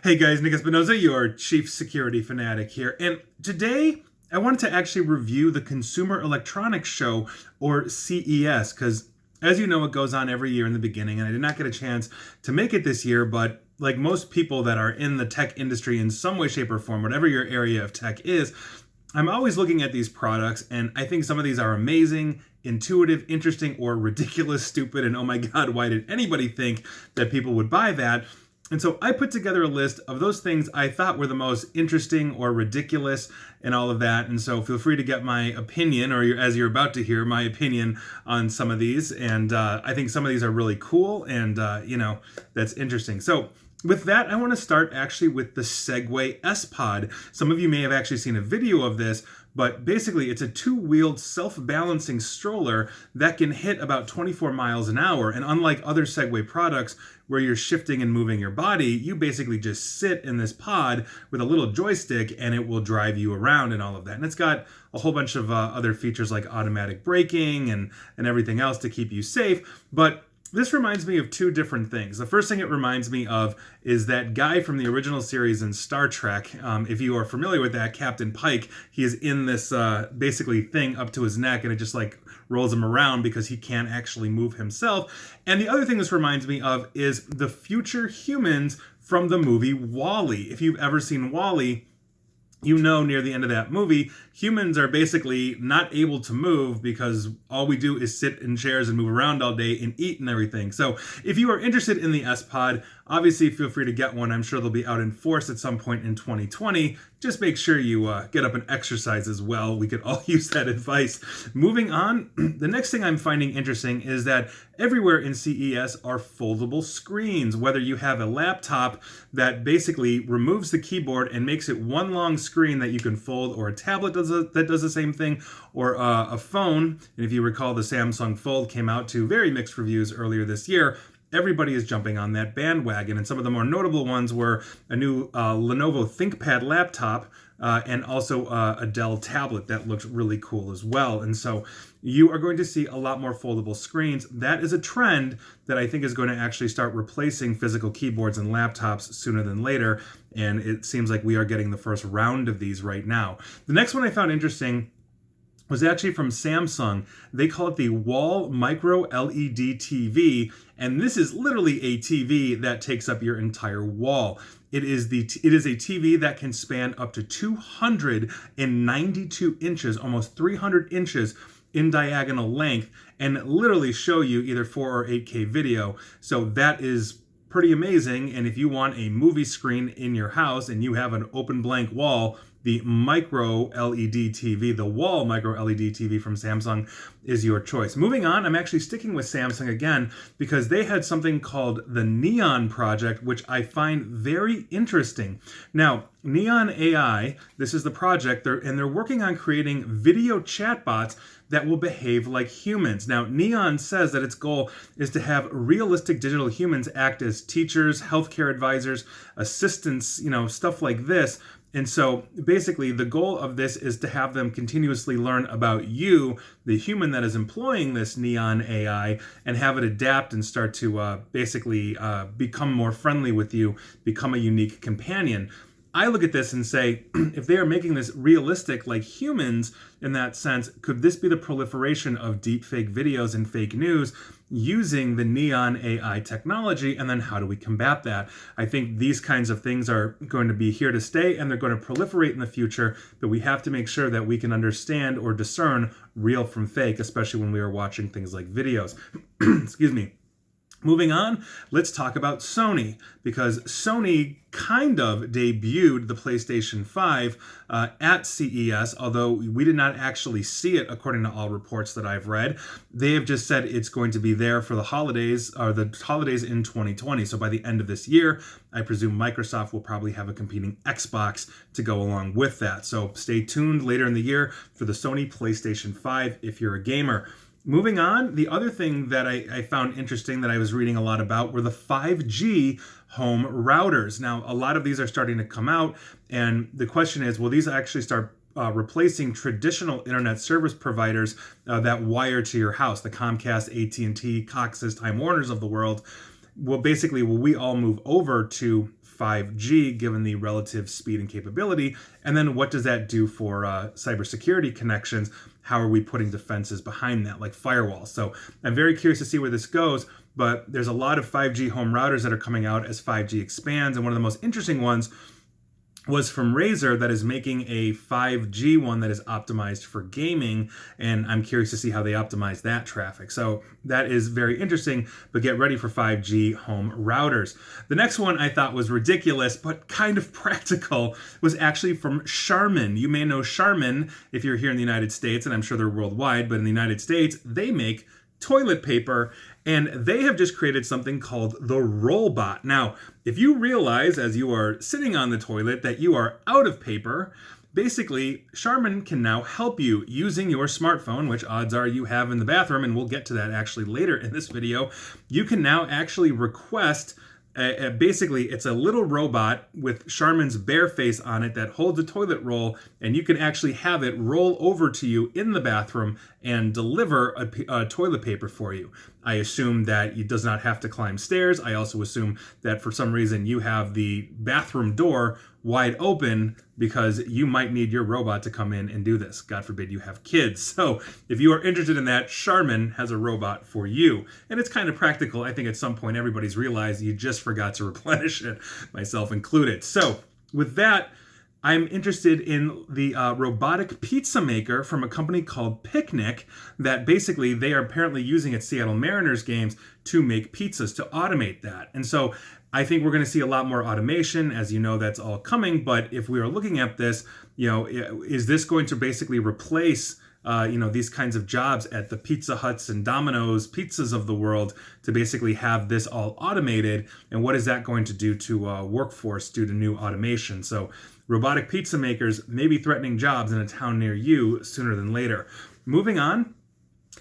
Hey guys, Nick Espinoza, your chief security fanatic here. And today I wanted to actually review the Consumer Electronics Show, or CES, because as you know, it goes on every year in the beginning, and I did not get a chance to make it this year, but like most people that are in the tech industry in some way, shape, or form, whatever your area of tech is, I'm always looking at these products, and I think some of these are amazing, intuitive, interesting, or ridiculous, stupid, and oh my god, why did anybody think that people would buy that? And so I put together a list of those things I thought were the most interesting or ridiculous and all of that. And so feel free to get my opinion, or as you're about to hear, my opinion on some of these. And I think some of these are really cool and, that's interesting. So with that, I want to start actually with the Segway S Pod. Some of you may have actually seen a video of this, but basically it's a two-wheeled self-balancing stroller that can hit about 24 miles an hour. And unlike other Segway products where you're shifting and moving your body, you basically just sit in this pod with a little joystick and it will drive you around and all of that. And it's got a whole bunch of other features like automatic braking and everything else to keep you safe. But this reminds me of two different things. The first thing it reminds me of is that guy from the original series in Star Trek. If you are familiar with that, Captain Pike, he is in this basically thing up to his neck, and it just like rolls him around because he can't actually move himself. And the other thing this reminds me of is the future humans from the movie WALL-E. If you've ever seen WALL-E, you know near the end of that movie, humans are basically not able to move because all we do is sit in chairs and move around all day and eat and everything. So if you are interested in the S-Pod, obviously feel free to get one. I'm sure they'll be out in force at some point in 2020. Just make sure you get up and exercise as well. We could all use that advice. Moving on, the next thing I'm finding interesting is that everywhere in CES are foldable screens. Whether you have a laptop that basically removes the keyboard and makes it one long screen that you can fold, or a tablet that does the same thing, or a phone. And if you recall, the Samsung Fold came out to very mixed reviews earlier this year. Everybody is jumping on that bandwagon, and some of the more notable ones were a new Lenovo ThinkPad laptop and also a Dell tablet that looked really cool as well. And so you are going to see a lot more foldable screens. That is a trend that I think is going to actually start replacing physical keyboards and laptops sooner than later, and it seems like we are getting the first round of these right now. The next one I found interesting was actually from Samsung. They call it the Wall Micro LED TV, and this is literally a TV that takes up your entire wall. It is a TV that can span up to 292 inches, almost 300 inches in diagonal length, and literally show you either 4 or 8K video. So that is pretty amazing. And if you want a movie screen in your house and you have an open blank wall, the micro LED TV, the Wall Micro LED TV from Samsung is your choice. Moving on, I'm actually sticking with Samsung again because they had something called the Neon Project, which I find very interesting. Now, Neon AI, this is the project, they're working on creating video chatbots that will behave like humans. Now, Neon says that its goal is to have realistic digital humans act as teachers, healthcare advisors, assistants, stuff like this. And so basically the goal of this is to have them continuously learn about you, the human that is employing this Neon AI, and have it adapt and start to basically become more friendly with you, become a unique companion. I look at this and say, if they are making this realistic like humans in that sense, could this be the proliferation of deep fake videos and fake news using the Neon AI technology? And then how do we combat that? I think these kinds of things are going to be here to stay, and they're going to proliferate in the future, but we have to make sure that we can understand or discern real from fake, especially when we are watching things like videos. Excuse me. Moving on, let's talk about Sony, because Sony kind of debuted the PlayStation 5 at CES, although we did not actually see it according to all reports that I've read. They have just said it's going to be there for the holidays, or the holidays in 2020. So by the end of this year, I presume Microsoft will probably have a competing Xbox to go along with that. So stay tuned later in the year for the Sony PlayStation 5 if you're a gamer. Moving on, the other thing that I found interesting that I was reading a lot about were the 5G home routers. Now, a lot of these are starting to come out, and the question is, will these actually start replacing traditional internet service providers that wire to your house, the Comcast, AT&T, Cox's, Time Warners of the world? Well, basically, will we all move over to 5G, given the relative speed and capability? And then what does that do for cybersecurity connections? How are we putting defenses behind that, like firewalls? So I'm very curious to see where this goes, but there's a lot of 5G home routers that are coming out as 5G expands, and one of the most interesting ones was from Razer that is making a 5G one that is optimized for gaming, and I'm curious to see how they optimize that traffic. So that is very interesting, but get ready for 5G home routers. The next one I thought was ridiculous, but kind of practical, was actually from Charmin. You may know Charmin if you're here in the United States, and I'm sure they're worldwide, but in the United States, they make toilet paper, and they have just created something called the Robot. Now, if you realize as you are sitting on the toilet that you are out of paper, basically Charmin can now help you using your smartphone, which odds are you have in the bathroom, and we'll get to that actually later in this video. You can now actually request basically, it's a little robot with Charmin's bare face on it that holds a toilet roll, and you can actually have it roll over to you in the bathroom and deliver a toilet paper for you. I assume that it does not have to climb stairs. I also assume that for some reason you have the bathroom door wide open because you might need your robot to come in and do this. God forbid you have kids. So if you are interested in that, Charmin has a robot for you. And it's kind of practical. I think at some point everybody's realized you just forgot to replenish it, myself included. So with that, I'm interested in the robotic pizza maker from a company called Picnic that basically they are apparently using at Seattle Mariners games to make pizzas, to automate that. And so I think we're going to see a lot more automation. As you know, that's all coming. But if we are looking at this, is this going to basically replace these kinds of jobs at the Pizza Huts and Domino's pizzas of the world to basically have this all automated? And what is that going to do to workforce due to new automation? So robotic pizza makers may be threatening jobs in a town near you sooner than later. Moving on.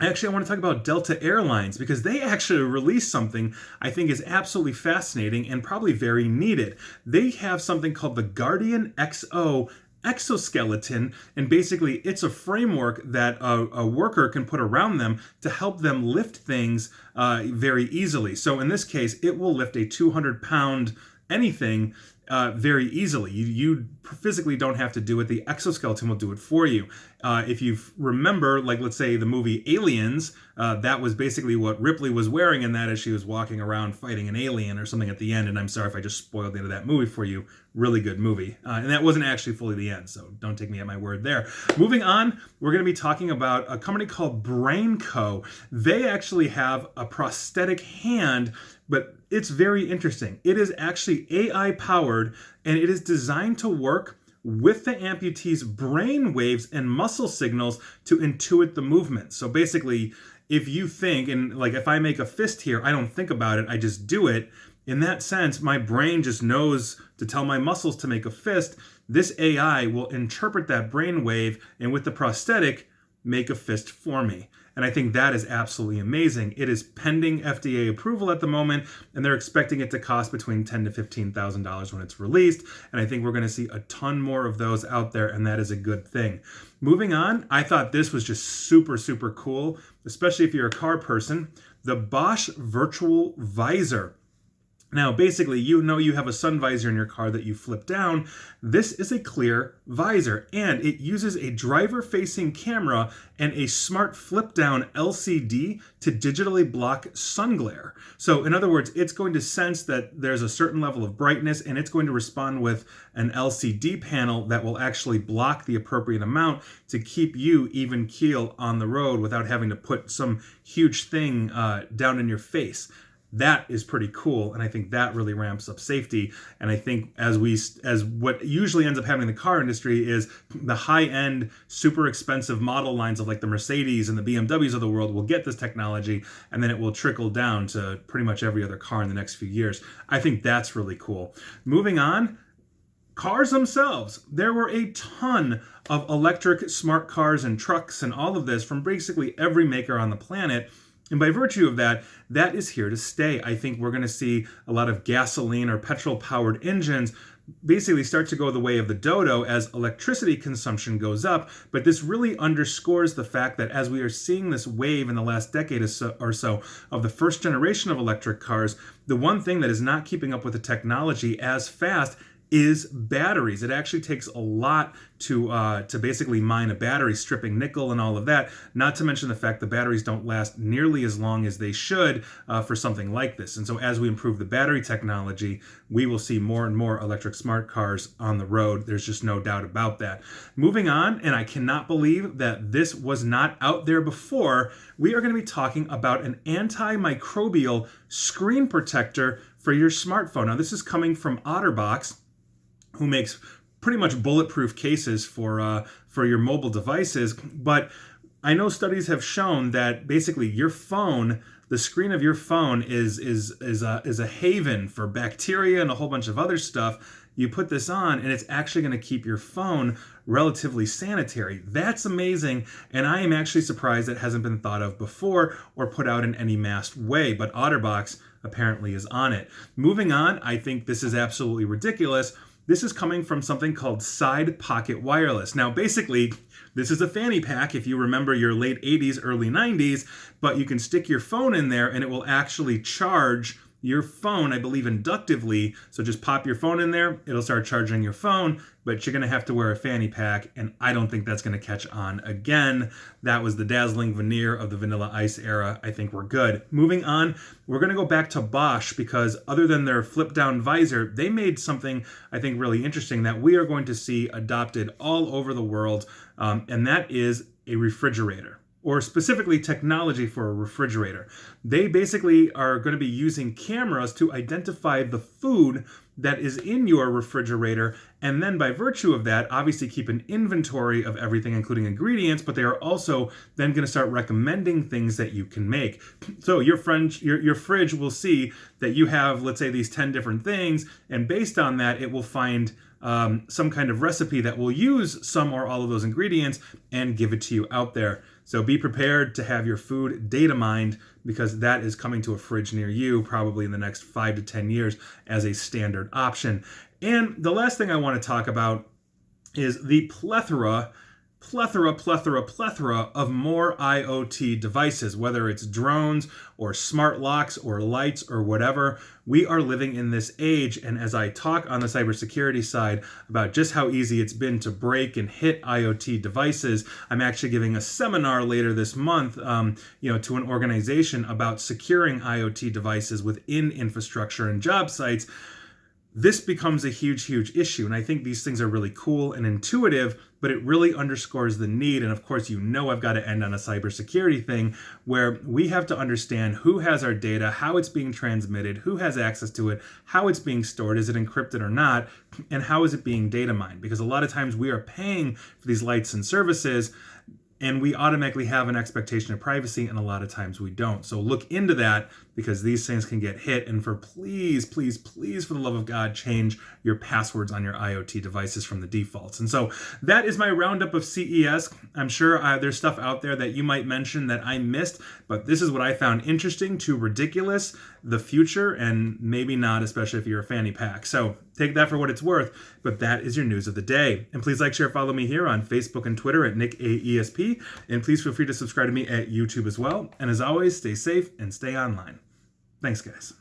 Actually, I want to talk about Delta Airlines because they actually released something I think is absolutely fascinating and probably very needed. They have something called the Guardian XO Exoskeleton, and basically it's a framework that a worker can put around them to help them lift things very easily. So in this case, it will lift a 200-pound anything very easily. You physically don't have to do it. The exoskeleton will do it for you. If you remember, like let's say the movie Aliens, that was basically what Ripley was wearing in that as she was walking around fighting an alien or something at the end. And I'm sorry if I just spoiled the end of that movie for you. Really good movie. And that wasn't actually fully the end, so don't take me at my word there. Moving on, we're going to be talking about a company called BrainCo. They actually have a prosthetic hand, but it's very interesting. It is actually AI powered, and it is designed to work with the amputee's brain waves and muscle signals to intuit the movement. So basically, if you think, and like if I make a fist here, I don't think about it, I just do it. In that sense, my brain just knows to tell my muscles to make a fist. This AI will interpret that brain wave, and with the prosthetic, make a fist for me. And I think that is absolutely amazing. It is pending FDA approval at the moment, and they're expecting it to cost between $10,000 to $15,000 when it's released. And I think we're going to see a ton more of those out there, and that is a good thing. Moving on, I thought this was just super, super cool, especially if you're a car person. The Bosch Virtual Visor. Now, basically, you know you have a sun visor in your car that you flip down. This is a clear visor, and it uses a driver-facing camera and a smart flip-down LCD to digitally block sun glare. So, in other words, it's going to sense that there's a certain level of brightness, and it's going to respond with an LCD panel that will actually block the appropriate amount to keep you even keel on the road without having to put some huge thing down in your face. That is pretty cool, and I think that really ramps up safety. And I think as what usually ends up happening in the car industry is the high-end, super expensive model lines of like the Mercedes and the BMWs of the world will get this technology, and then it will trickle down to pretty much every other car in the next few years. I think that's really cool. Moving on, cars themselves. There were a ton of electric smart cars and trucks and all of this from basically every maker on the planet. And by virtue of that, that is here to stay. I think we're going to see a lot of gasoline or petrol-powered engines basically start to go the way of the dodo as electricity consumption goes up. But this really underscores the fact that as we are seeing this wave in the last decade or so of the first generation of electric cars, the one thing that is not keeping up with the technology as fast is batteries. It actually takes a lot to basically mine a battery, stripping nickel and all of that, not to mention the fact the batteries don't last nearly as long as they should for something like this. And so as we improve the battery technology, we will see more and more electric smart cars on the road. There's just no doubt about that. Moving on, and I cannot believe that this was not out there before, we are going to be talking about an antimicrobial screen protector for your smartphone. Now, this is coming from OtterBox, who makes pretty much bulletproof cases for your mobile devices. But I know studies have shown that basically your phone, the screen of your phone is a haven for bacteria and a whole bunch of other stuff. You put this on and it's actually going to keep your phone relatively sanitary. That's amazing, and I am actually surprised it hasn't been thought of before or put out in any mass way, but OtterBox apparently is on it. Moving on, I think this is absolutely ridiculous. This is coming from something called Side Pocket Wireless. Now, basically, this is a fanny pack if you remember your late 80s, early 90s, but you can stick your phone in there and it will actually charge your phone, I believe, inductively. So just pop your phone in there, it'll start charging your phone, but you're going to have to wear a fanny pack, and I don't think that's going to catch on again. That was the dazzling veneer of the Vanilla Ice era. I think we're good. Moving on, we're going to go back to Bosch because other than their flip-down visor, they made something I think really interesting that we are going to see adopted all over the world, and that is a refrigerator, or specifically technology for a refrigerator. They basically are going to be using cameras to identify the food that is in your refrigerator, and then by virtue of that, obviously keep an inventory of everything, including ingredients, but they are also then going to start recommending things that you can make. So your fridge will see that you have, let's say, these 10 different things, and based on that, it will find some kind of recipe that will use some or all of those ingredients and give it to you out there. So be prepared to have your food data mined, because that is coming to a fridge near you probably in the next 5 to 10 years as a standard option. And the last thing I want to talk about is the plethora of more IoT devices, whether it's drones or smart locks or lights or whatever. We are living in this age, and as I talk on the cybersecurity side about just how easy it's been to break and hit IoT devices, I'm actually giving a seminar later this month to an organization about securing IoT devices within infrastructure and job sites. This becomes a huge issue, and I think these things are really cool and intuitive, but it really underscores the need. And of course, I've got to end on a cybersecurity thing where we have to understand who has our data, how it's being transmitted, who has access to it, how it's being stored, is it encrypted or not, and how is it being data mined? Because a lot of times we are paying for these lights and services, and we automatically have an expectation of privacy, and a lot of times we don't. So look into that, because these things can get hit. And please, for the love of God, change your passwords on your IoT devices from the defaults. And so that is my roundup of CES. I'm sure there's stuff out there that you might mention that I missed, but this is what I found interesting to ridiculous, the future, and maybe not, especially if you're a fanny pack. So take that for what it's worth, but that is your news of the day. And please like, share, follow me here on Facebook and Twitter at NickAESP, and please feel free to subscribe to me at YouTube as well. And as always, stay safe and stay online. Thanks, guys.